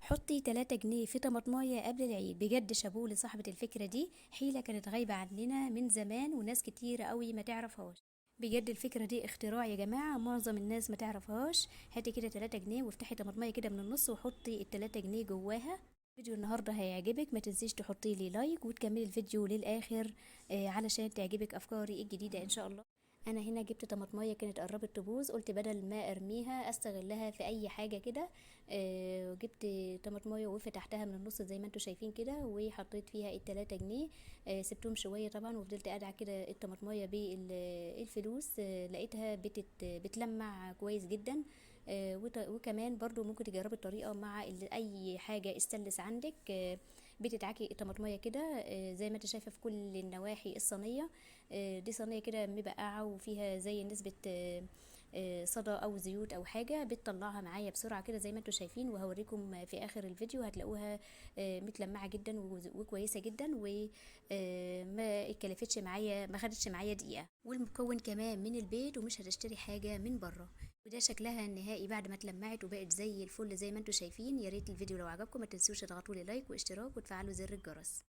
حطي 3 جنيه في طماطمايه قبل العيد. بجد شابوه لصاحبة الفكرة دي، حيلة كانت غايبة عننا من زمان وناس كتير قوي ما تعرفهاش. بجد الفكرة دي اختراع يا جماعة، معظم الناس ما تعرفهاش. هاتي كده 3 جنيه وافتحي طماطمايه كده من النص وحطي ال3 جنيه جواها. فيديو النهارده هيعجبك، ما تنسيش تحطي لي لايك وتكملي الفيديو للاخر علشان تعجبك افكاري الجديدة ان شاء الله. انا هنا جبت طماطمايه كانت قربت تبوظ، قلت بدل ما ارميها استغلها في اي حاجه كده. جبت طماطمايه وفتحتها من النص زي ما انتم شايفين كده، وحطيت فيها ال3 جنيه. سبتهم شويه طبعا وفضلت قاعده كده الطماطمايه بالفلوس. لقيتها بتلمع كويس جدا. وكمان برضو ممكن تجربي الطريقه مع اي حاجه استانلس عندك. بتدعكي الطماطمايه كده زي ما انت شايفه في كل النواحي الصينيه. دي صينيه كده مبقعه وفيها زي نسبه صدى او زيوت او حاجه، بتطلعها معايا بسرعه كده زي ما انتم شايفين، وهوريكم في اخر الفيديو هتلاقوها متلمعه جدا وكويسه جدا، وما اتكلفتش معايا، ما خدتش معايا دقيقه، والمكون كمان من البيت ومش هتشتري حاجه من بره. وده شكلها النهائي بعد ما اتلمعت وبقت زي الفل زي ما انتم شايفين. يا ريت الفيديو لو عجبكم ما تنسوش تضغطوا لي لايك واشتراك وتفعلوا زر الجرس.